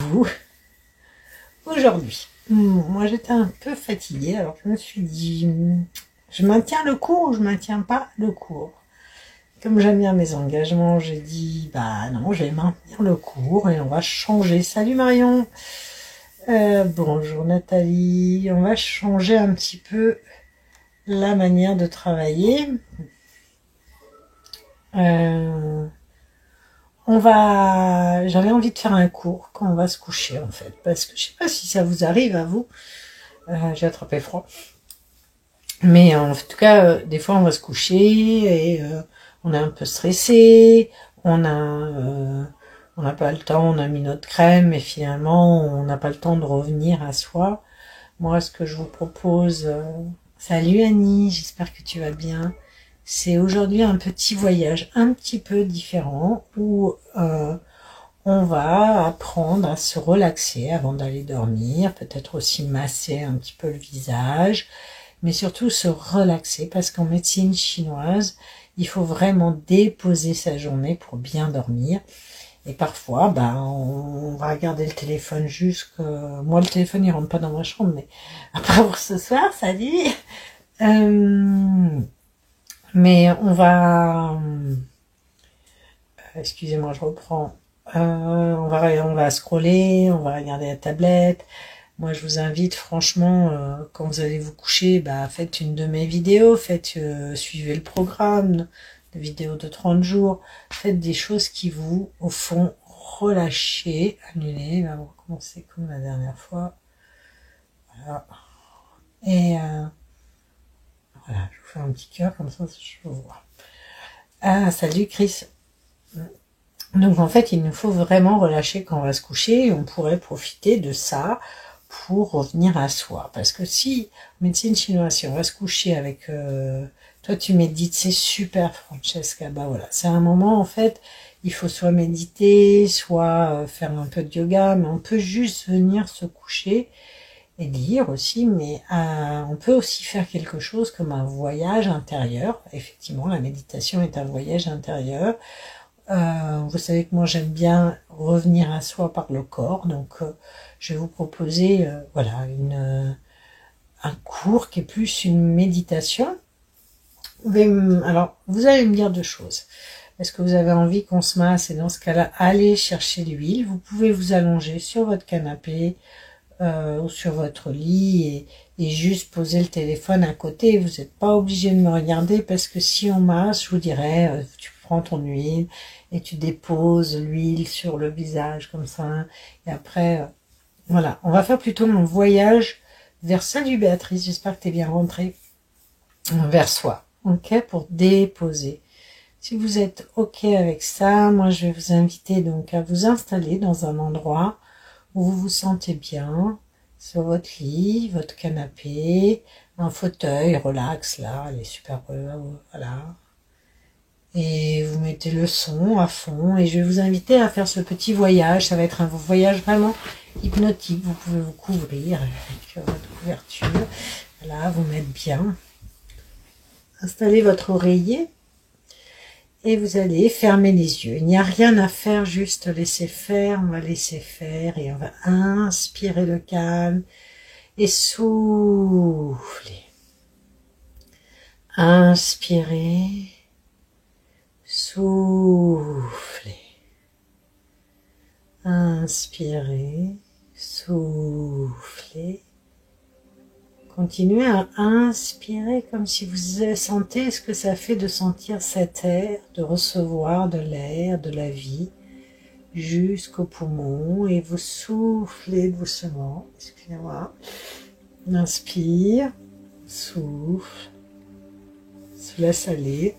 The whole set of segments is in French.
vous aujourd'hui. Moi j'étais un peu fatiguée, alors je me suis dit, je maintiens le cours ou je maintiens pas le cours? Comme j'aime bien mes engagements, j'ai dit, bah non, je vais maintenir le cours et on va changer. Salut Marion. Bonjour Nathalie. On va changer un petit peu la manière de travailler. J'avais envie de faire un cours quand on va se coucher en fait, parce que je sais pas si ça vous arrive à vous. J'ai attrapé froid. Mais en tout cas, des fois on va se coucher et on est un peu stressé, on n'a pas le temps, on a mis notre crème et finalement on n'a pas le temps de revenir à soi. Moi, ce que je vous propose, salut Annie, j'espère que tu vas bien. C'est aujourd'hui un petit voyage un petit peu différent où on va apprendre à se relaxer avant d'aller dormir, peut-être aussi masser un petit peu le visage, mais surtout se relaxer parce qu'en médecine chinoise, il faut vraiment déposer sa journée pour bien dormir. Et parfois, on va regarder le téléphone jusque... Moi, le téléphone, il rentre pas dans ma chambre, mais après pour ce soir, salut. Mais on va... Excusez-moi, je reprends. On va scroller, on va regarder la tablette. Moi, je vous invite, franchement, quand vous allez vous coucher, faites une de mes vidéos, suivez le programme de vidéos de 30 jours. Faites des choses qui vous font relâcher, annuler. On va recommencer comme la dernière fois. Voilà. Et voilà, je vous fais un petit cœur, comme ça, je vous vois. Ah, salut Chris. Donc en fait, il nous faut vraiment relâcher quand on va se coucher et on pourrait profiter de ça pour revenir à soi. Parce que si, en médecine chinoise, si on va se coucher avec... toi, tu médites, c'est super, Francesca. Voilà, c'est un moment, en fait, il faut soit méditer, soit faire un peu de yoga, mais on peut juste venir se coucher et lire aussi, mais on peut aussi faire quelque chose comme un voyage intérieur. Effectivement, la méditation est un voyage intérieur. Vous savez que moi j'aime bien revenir à soi par le corps, donc je vais vous proposer un cours qui est plus une méditation. Alors vous allez me dire deux choses. Est-ce que vous avez envie qu'on se masse? Et dans ce cas-là, allez chercher l'huile. Vous pouvez vous allonger sur votre canapé ou sur votre lit et juste poser le téléphone à côté. Vous n'êtes pas obligé de me regarder parce que si on masse, je vous dirais, tu prends ton huile et tu déposes l'huile sur le visage comme ça. Et après, voilà, on va faire plutôt mon voyage vers... Salut Béatrice, j'espère que tu es bien rentrée. Vers soi, ok, pour déposer. Si vous êtes ok avec ça, moi je vais vous inviter donc à vous installer dans un endroit où vous vous sentez bien, sur votre lit, votre canapé, un fauteuil relax là, elle est super, voilà. Et vous mettez le son à fond et je vais vous inviter à faire ce petit voyage. Ça va être un voyage vraiment hypnotique. Vous pouvez vous couvrir avec votre couverture. Voilà, vous mettre bien. Installez votre oreiller et vous allez fermer les yeux. Il n'y a rien à faire, juste laisser faire. On va laisser faire et on va inspirer le calme et souffler. Inspirez. Soufflez. Inspirez. Soufflez. Continuez à inspirer comme si vous sentez ce que ça fait de sentir cet air, de recevoir de l'air, de la vie jusqu'aux poumons et vous soufflez doucement. Excusez-moi. Inspire, souffle, se laisse aller.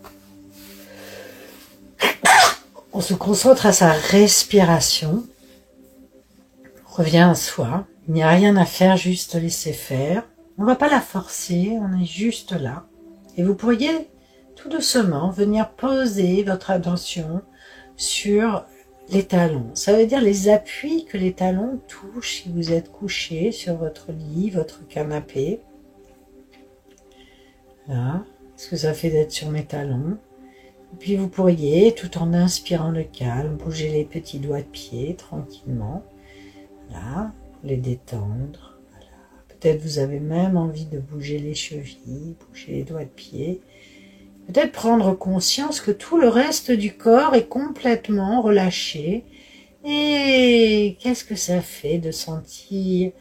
On se concentre à sa respiration. On revient à soi. Il n'y a rien à faire, juste laisser faire. On ne va pas la forcer, on est juste là. Et vous pourriez tout doucement venir poser votre attention sur les talons. Ça veut dire les appuis que les talons touchent si vous êtes couché sur votre lit, votre canapé. Là, ce que ça fait d'être sur mes talons. Et puis vous pourriez, tout en inspirant le calme, bouger les petits doigts de pied tranquillement. les détendre. Voilà. Peut-être vous avez même envie de bouger les chevilles, bouger les doigts de pied. Peut-être prendre conscience que tout le reste du corps est complètement relâché. Et qu'est-ce que ça fait de sentir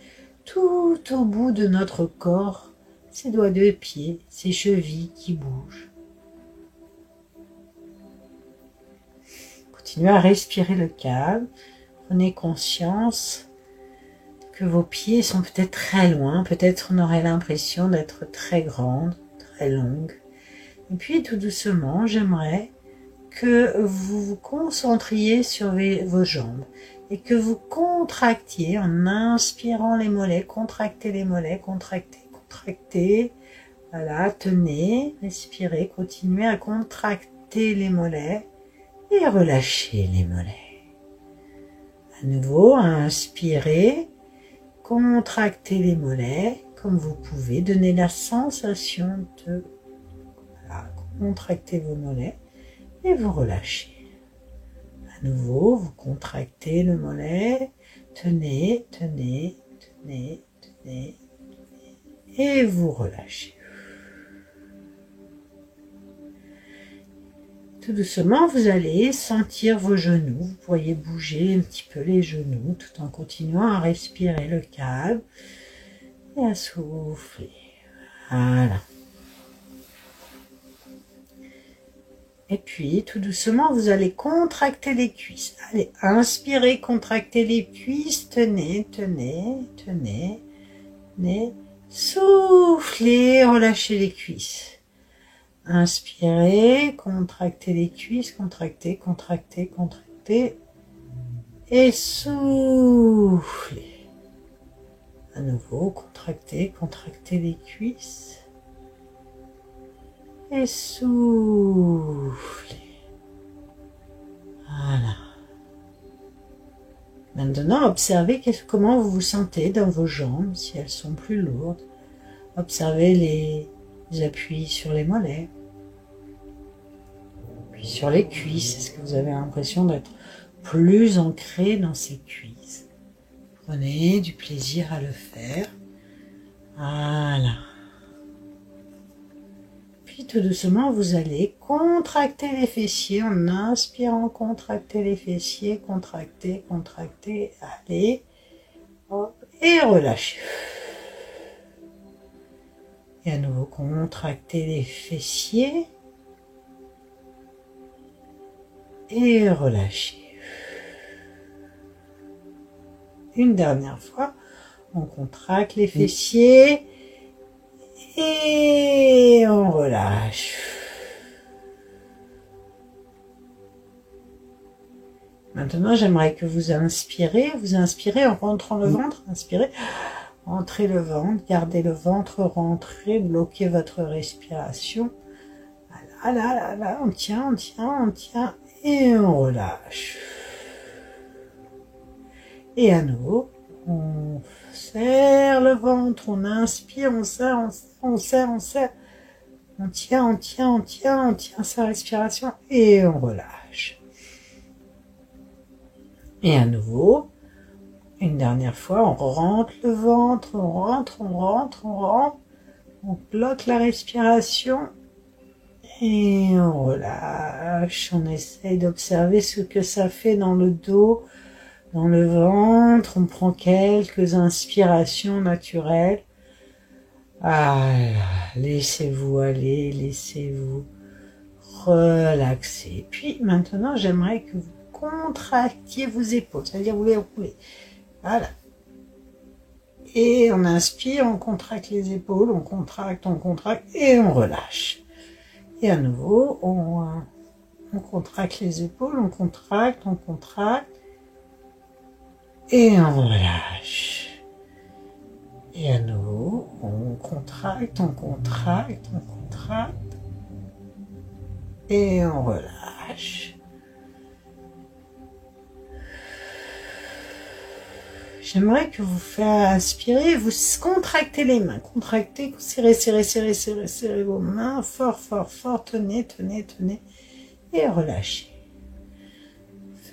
tout au bout de notre corps ses doigts de pied, ses chevilles qui bougent. Continuez à respirer le calme. Prenez conscience que vos pieds sont peut-être très loin. Peut-être on aurait l'impression d'être très grande, très longue. Et puis tout doucement, j'aimerais que vous vous concentriez sur vos jambes et que vous contractiez en inspirant les mollets. Contractez les mollets, contractez, contractez. Voilà, tenez, respirez, continuez à contracter les mollets et relâchez les mollets. À nouveau, inspirez, contractez les mollets comme vous pouvez. Donnez la sensation de contracter vos mollets et vous relâchez. À nouveau, vous contractez le mollet, tenez, tenez, tenez, tenez, tenez et vous relâchez. Tout doucement, vous allez sentir vos genoux. Vous pourriez bouger un petit peu les genoux tout en continuant à respirer le calme et à souffler. Voilà. Et puis, tout doucement, vous allez contracter les cuisses. Allez, inspirez, contractez les cuisses. Tenez, tenez, tenez, tenez. Soufflez, relâchez les cuisses. Inspirez, contractez les cuisses, contractez, contractez, contractez. Et soufflez. À nouveau, contractez, contractez les cuisses. Et soufflez. Voilà. Maintenant, observez comment vous vous sentez dans vos jambes, si elles sont plus lourdes. Observez les appuis sur les mollets, puis sur les cuisses. Est-ce que vous avez l'impression d'être plus ancré dans ces cuisses? Prenez du plaisir à le faire. Voilà. Puis tout doucement, vous allez contracter les fessiers en inspirant, contracter les fessiers, contracter, contracter, allez, hop, et relâchez. Et à nouveau, contracter les fessiers et relâchez. Une dernière fois, on contracte les fessiers et on relâche. Maintenant, j'aimerais que vous inspirez en rentrant le ventre, inspirez, rentrez le ventre, gardez le ventre rentré, bloquez votre respiration. Là, on tient, et on relâche. Et à nouveau, on serre le ventre, on inspire, on serre. On tient sa respiration et on relâche. Et à nouveau, une dernière fois, on rentre le ventre, on rentre, on bloque la respiration et on relâche. On essaye d'observer ce que ça fait dans le dos, dans le ventre. On prend quelques inspirations naturelles. Laissez-vous aller, laissez-vous relaxer. Puis maintenant, j'aimerais que vous contractiez vos épaules, c'est-à-dire vous les roulez. Voilà. Et on inspire, on contracte les épaules, on contracte et on relâche. Et à nouveau, on contracte les épaules, on contracte et on relâche. Et à nouveau, on contracte et on relâche. J'aimerais que vous fassiez inspirer, vous contractez les mains, contractez, serrez vos mains, fort, tenez, et relâchez.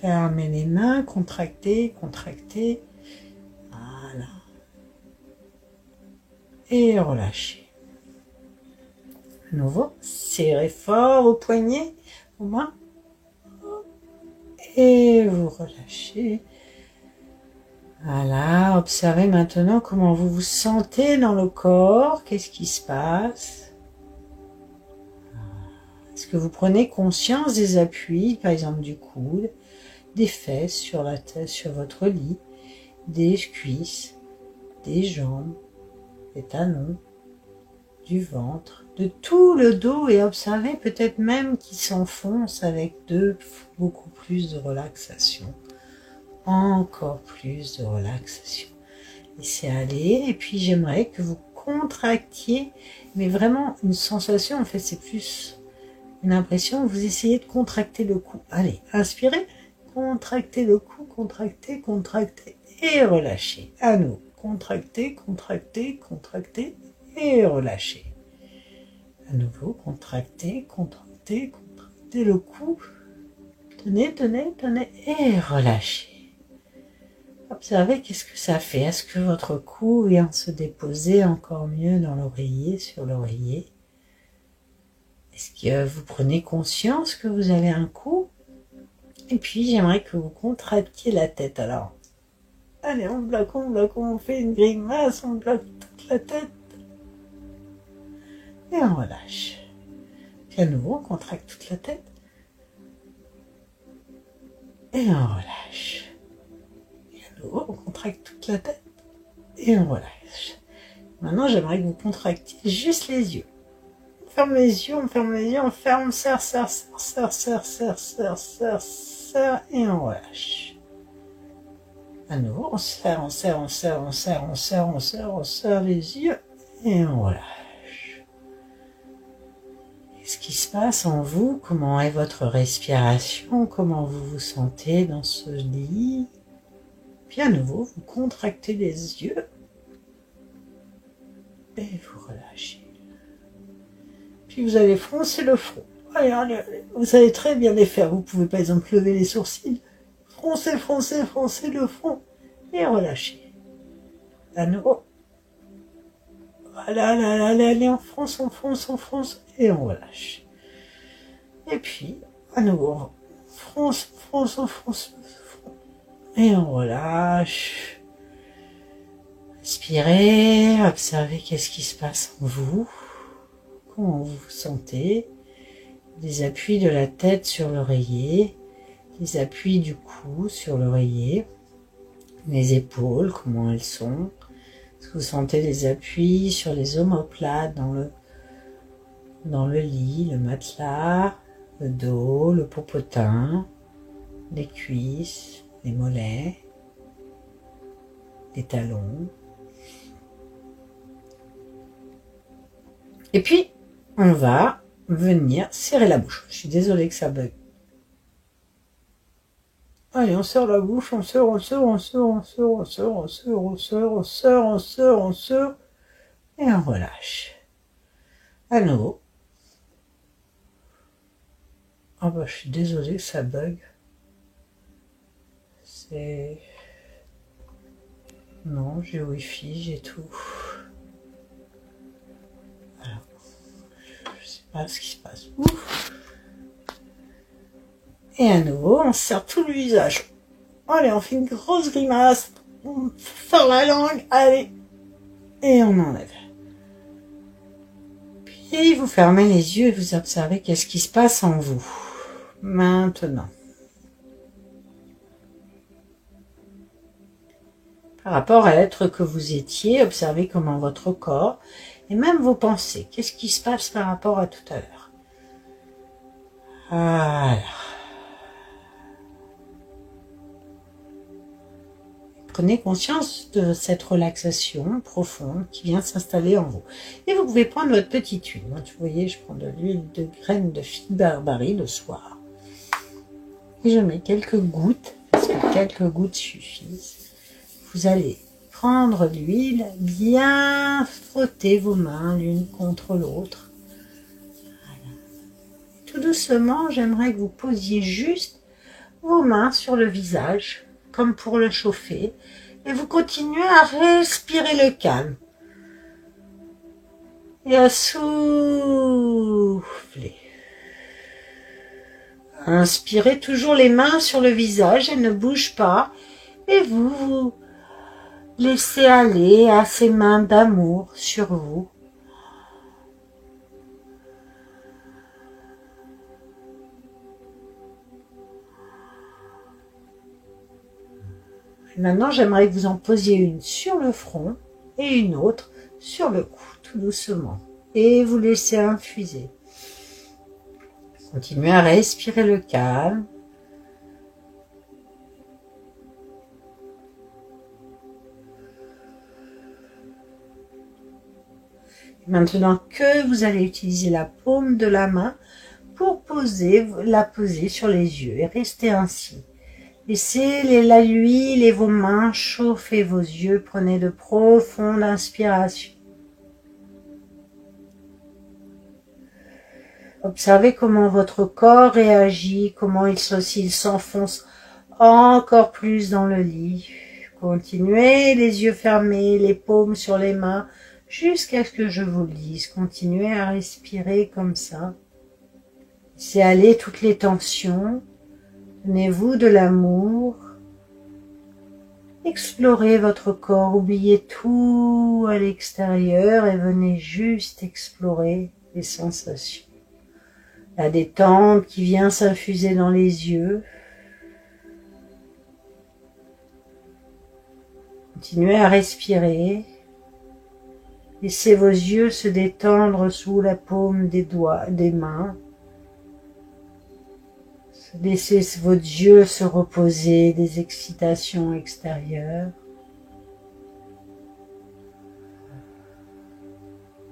Fermez les mains, contractez. Voilà. Voilà. Et relâchez. À nouveau, serrez fort au poignet, aux mains. Et vous relâchez. Voilà, observez maintenant comment vous vous sentez dans le corps. Qu'est-ce qui se passe? Est-ce que vous prenez conscience des appuis, par exemple du coude, des fesses sur la tête, sur votre lit, des cuisses, des jambes, des talons, du ventre, de tout le dos, et observez peut-être même qu'il s'enfonce avec beaucoup plus de relaxation. Encore plus de relaxation. Laissez aller, et puis j'aimerais que vous contractiez, mais vraiment une sensation, en fait c'est plus une impression, vous essayez de contracter le cou. Allez, inspirez, contractez le cou, contractez, contractez, et relâchez. À nous, contractez, contractez, contractez, et relâchez. À nouveau, contractez, contractez, contractez le cou. Tenez, tenez, tenez, et relâchez. Observez qu'est-ce que ça fait. Est-ce que votre cou vient se déposer encore mieux dans l'oreiller, sur l'oreiller? Est-ce que vous prenez conscience que vous avez un cou? Et puis j'aimerais que vous contractiez la tête. Alors, allez, on bloque, on fait une grimace, on bloque toute la tête. Et on relâche. Puis à nouveau, on contracte toute la tête. Et on relâche. On contracte toute la tête et on relâche. Maintenant, j'aimerais que vous contractiez juste les yeux. On ferme les yeux, on ferme les yeux, on ferme, on serre, serre, serre, serre, serre, serre, serre, serre, et on relâche. À nouveau, on serre, on serre, on serre, on serre, on serre, on serre, on serre les yeux et on relâche. Qu'est-ce qui se passe en vous? Comment est votre respiration? Comment vous vous sentez dans ce lit? Puis à nouveau, vous contractez les yeux et vous relâchez. Puis vous allez froncer le front. Allez, allez, allez. Vous savez très bien les faire. Vous pouvez par exemple lever les sourcils. Froncez, froncez, froncez le front et relâchez. À nouveau. Voilà, allez, on fonce et on relâche. Et puis, à nouveau, on fronce. Et on relâche. Respirez, observez qu'est-ce qui se passe en vous. Comment vous vous sentez. Les appuis de la tête sur l'oreiller. Les appuis du cou sur l'oreiller. Les épaules, comment elles sont. Est-ce que vous sentez les appuis sur les omoplates dans le lit, le matelas, le dos, le popotin, les cuisses, les mollets, les talons. Et puis, on va venir serrer la bouche. Je suis désolée que ça bug. Allez, on serre la bouche, on serre, et on relâche. À nouveau. Ah bah, je suis désolée que ça bug. Non, j'ai Wi-Fi, j'ai tout. Alors, je sais pas ce qui se passe. Ouf. Et à nouveau, on serre tout le visage. Allez, on fait une grosse grimace. On sort la langue, allez. Et on enlève. Puis vous fermez les yeux et vous observez qu'est-ce qui se passe en vous. Maintenant. Par rapport à l'être que vous étiez, observez comment votre corps et même vos pensées, qu'est-ce qui se passe par rapport à tout à l'heure. Voilà. Prenez conscience de cette relaxation profonde qui vient s'installer en vous. Et vous pouvez prendre votre petite huile. Moi, vous voyez, je prends de l'huile de graines de fine barbarie le soir. Et je mets quelques gouttes, parce que quelques gouttes suffisent. Vous allez prendre l'huile, bien frotter vos mains l'une contre l'autre. Voilà. Tout doucement, j'aimerais que vous posiez juste vos mains sur le visage, comme pour le chauffer, Et vous continuez à respirer le calme. Et à souffler. Inspirez toujours les mains sur le visage, elles ne bougent pas. Et vous laissez aller à ces mains d'amour sur vous. Et maintenant, j'aimerais que vous en posiez une sur le front et une autre sur le cou, tout doucement. Et vous laissez infuser. Continuez à respirer le calme. Maintenant que vous allez utiliser la paume de la main pour la poser sur les yeux et rester ainsi. Laissez l'huile et vos mains chauffer vos yeux. Prenez de profondes inspirations. Observez comment votre corps réagit, comment il s'enfonce encore plus dans le lit. Continuez, les yeux fermés, les paumes sur les mains, jusqu'à ce que je vous le dise. Continuez à respirer comme ça. Laissez aller toutes les tensions. Donnez-vous de l'amour. Explorez votre corps, oubliez tout à l'extérieur et venez juste explorer les sensations. La détente qui vient s'infuser dans les yeux. Continuez à respirer. Laissez vos yeux se détendre sous la paume des mains. Laissez vos yeux se reposer des excitations extérieures.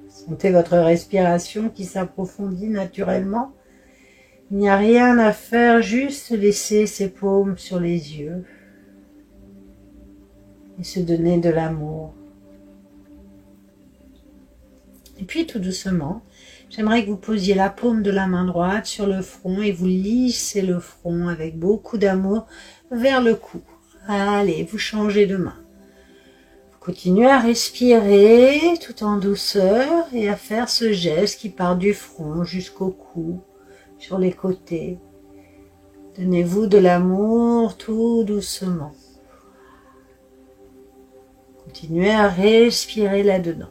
Sentez votre respiration qui s'approfondit naturellement. Il n'y a rien à faire, juste laisser ses paumes sur les yeux et se donner de l'amour. Et puis tout doucement, j'aimerais que vous posiez la paume de la main droite sur le front et vous lissez le front avec beaucoup d'amour vers le cou. Allez, vous changez de main. Vous continuez à respirer tout en douceur et à faire ce geste qui part du front jusqu'au cou, sur les côtés. Donnez-vous de l'amour tout doucement. Continuez à respirer là-dedans.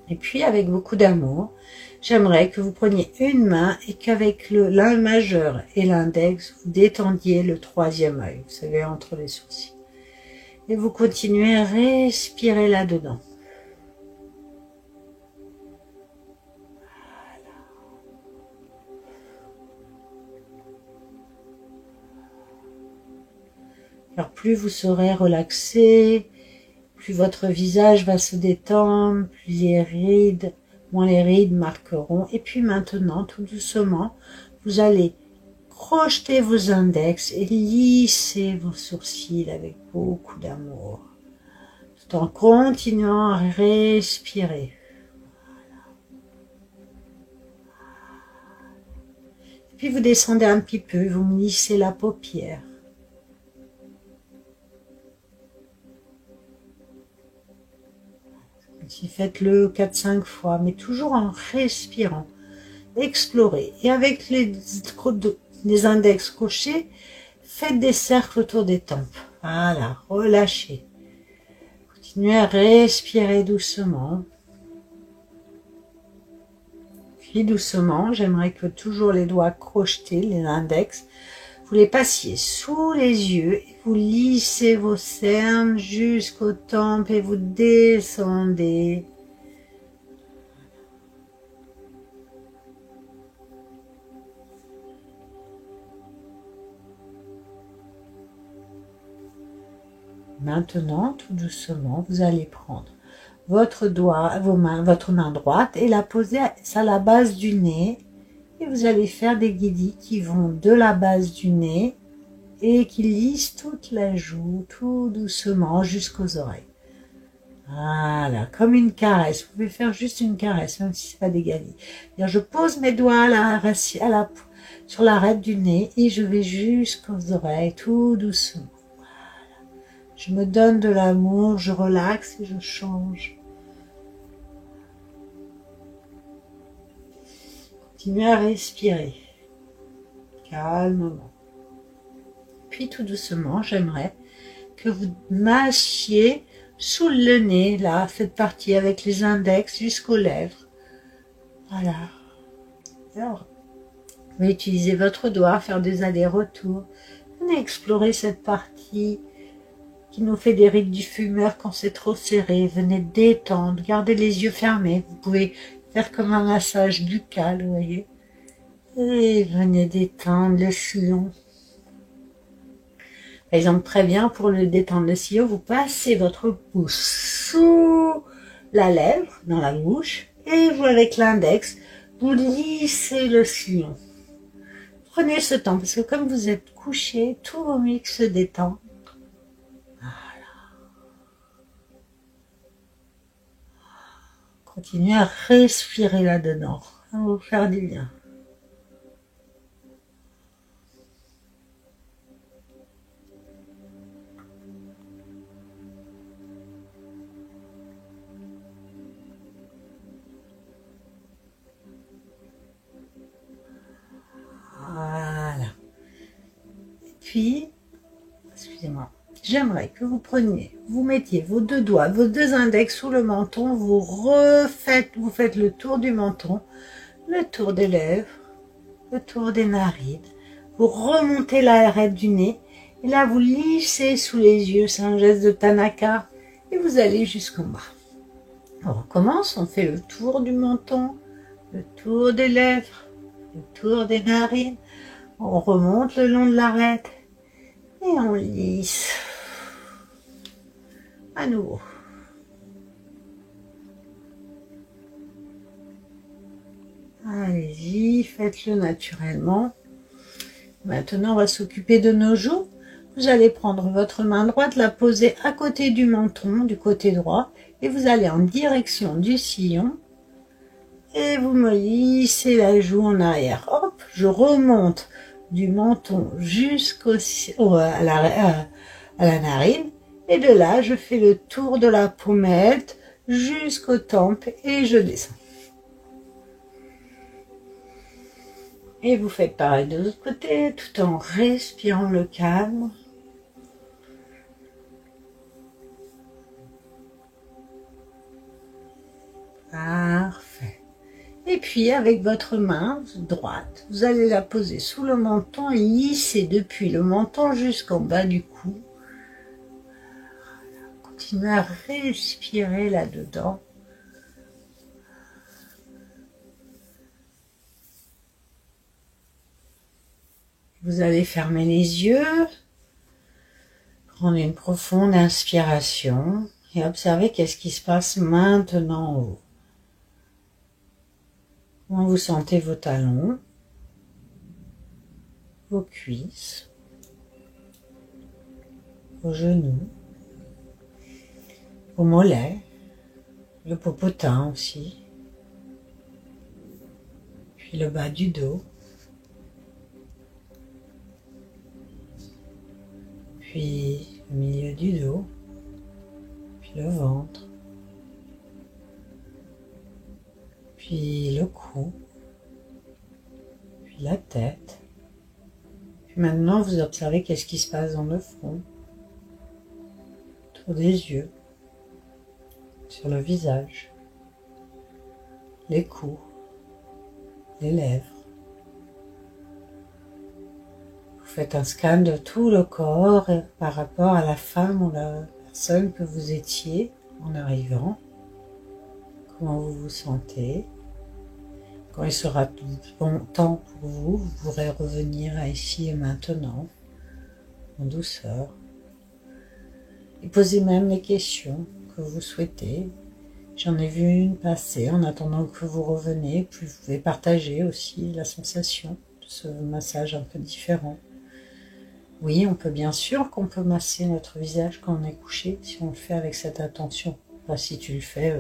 Et puis avec beaucoup d'amour, j'aimerais que vous preniez une main et qu'avec l'un majeur et l'index, vous détendiez le troisième œil, vous savez, entre les sourcils. Et vous continuez à respirer là-dedans. Alors plus vous serez relaxé, plus votre visage va se détendre, moins les rides marqueront. Et puis maintenant, tout doucement, vous allez crocheter vos index et lisser vos sourcils avec beaucoup d'amour, tout en continuant à respirer. Et puis vous descendez un petit peu, vous lissez la paupière. Faites-le 4-5 fois, mais toujours en respirant. Explorez. Et avec les index crochés, faites des cercles autour des tempes. Voilà, relâchez. Continuez à respirer doucement. Puis doucement, j'aimerais que toujours les doigts crochetés, les index, vous les passiez sous les yeux et vous lissez vos cernes jusqu'aux tempes et vous descendez. Maintenant, tout doucement, vous allez prendre votre main droite et la poser à la base du nez. Et vous allez faire des guillis qui vont de la base du nez et qui lissent toute la joue, tout doucement jusqu'aux oreilles. Voilà, comme une caresse. Vous pouvez faire juste une caresse, même si ce n'est pas des guillis. Je pose mes doigts sur l'arête du nez et je vais jusqu'aux oreilles, tout doucement. Voilà. Je me donne de l'amour, je relaxe et je change. Continuez à respirer calmement. Puis tout doucement, j'aimerais que vous massiez sous le nez, là, cette partie avec les index jusqu'aux lèvres. Voilà. Alors, vous pouvez utiliser votre doigt, faire des allers-retours. Venez explorer cette partie qui nous fait des rides du fumeur quand c'est trop serré. Venez détendre, gardez les yeux fermés. Vous pouvez faire comme un massage buccal, vous voyez. Et venez détendre le sillon. Par exemple, très bien, pour le détendre le sillon, vous passez votre pouce sous la lèvre, dans la bouche, et vous, avec l'index, vous lissez le sillon. Prenez ce temps, parce que comme vous êtes couché, tout vos muscles se détendent. Voilà. Continuez à respirer là-dedans. Ça va vous faire du bien. Voilà. Et puis, excusez-moi, j'aimerais que vous preniez, vous mettiez vos deux doigts, vos deux index sous le menton, vous faites le tour du menton, le tour des lèvres, le tour des narines, vous remontez l'arête du nez, et là vous lissez sous les yeux, c'est un geste de Tanaka, et vous allez jusqu'en bas. On recommence, on fait le tour du menton, le tour des lèvres, le tour des narines, on remonte le long de l'arête, et on lisse. À nouveau. Allez-y, faites-le naturellement. Maintenant, on va s'occuper de nos joues. Vous allez prendre votre main droite, la poser à côté du menton, du côté droit, et vous allez en direction du sillon. Et vous me lissez la joue en arrière. Hop, je remonte du menton à la narine. Et de là, je fais le tour de la pommette jusqu'aux tempes et je descends. Et vous faites pareil de l'autre côté, tout en respirant le calme. Parfait. Et puis, avec votre main droite, vous allez la poser sous le menton et lisser depuis le menton jusqu'en bas du cou. Voilà. Continuez à respirer là-dedans. Vous allez fermer les yeux, prendre une profonde inspiration et observer qu'est-ce qui se passe maintenant en vous. Comment vous sentez vos talons, vos cuisses, vos genoux, vos mollets, le popotin aussi, puis le bas du dos, puis le milieu du dos, puis le ventre, puis le cou, puis la tête. Puis maintenant, vous observez qu'est-ce qui se passe dans le front, autour des yeux, sur le visage, les coups, les lèvres. Vous faites un scan de tout le corps par rapport à la femme ou la personne que vous étiez en arrivant. Comment vous vous sentez. Quand il sera bon temps pour vous, vous pourrez revenir à ici et maintenant, en douceur. Et posez même les questions que vous souhaitez. J'en ai vu une passer en attendant que vous reveniez. Puis vous pouvez partager aussi la sensation de ce massage un peu différent. Oui, on peut bien sûr qu'on peut masser notre visage quand on est couché, si on le fait avec cette attention. Pas si tu le fais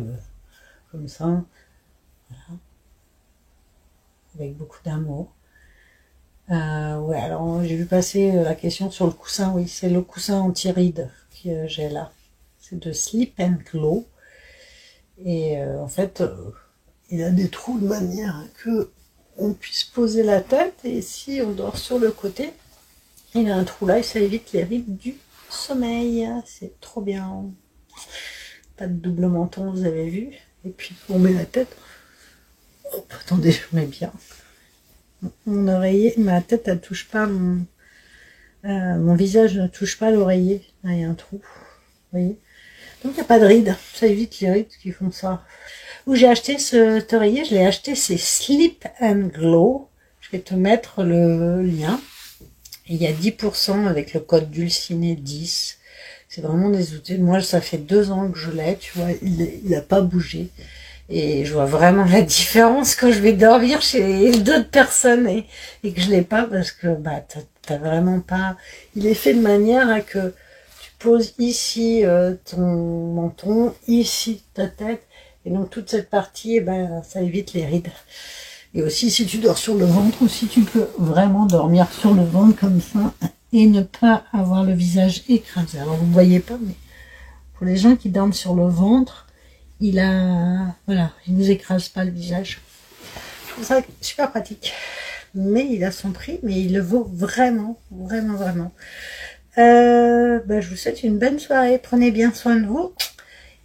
comme ça, voilà, avec beaucoup d'amour. Ouais, alors j'ai vu passer la question sur le coussin. Oui, c'est le coussin anti-rides que j'ai là. C'est de Sleep and Glow. Et en fait, il a des trous de manière que on puisse poser la tête. Et si on dort sur le côté, il a un trou là et ça évite les rides du sommeil. C'est trop bien. Pas de double menton, vous avez vu. Et puis on met la tête. Oh, attendez, je mets bien. Mon oreiller, ma tête, elle touche pas mon visage ne touche pas l'oreiller. Là, il y a un trou. Vous voyez. Donc il n'y a pas de rides. Ça évite les rides qui font ça. Où j'ai acheté cet oreiller, je l'ai acheté, c'est Sleep and Glow. Je vais te mettre le lien. Et il y a 10% avec le code Dulcinée 10. C'est vraiment des outils. Moi, ça fait 2 ans que je l'ai, tu vois, il n'a pas bougé. Et je vois vraiment la différence quand je vais dormir chez d'autres personnes et que je l'ai pas parce que bah t'as vraiment pas. Il est fait de manière à que tu poses ici ton menton, ici ta tête, et donc toute cette partie, eh ben ça évite les rides. Et aussi si tu dors sur le ventre, aussi tu peux vraiment dormir sur le ventre comme ça et ne pas avoir le visage écrasé. Alors vous ne voyez pas, mais pour les gens qui dorment sur le ventre, voilà, il nous écrase pas le visage. Je trouve ça super pratique. Mais il a son prix, mais il le vaut vraiment, vraiment, vraiment. Je vous souhaite une bonne soirée. Prenez bien soin de vous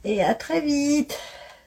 et à très vite.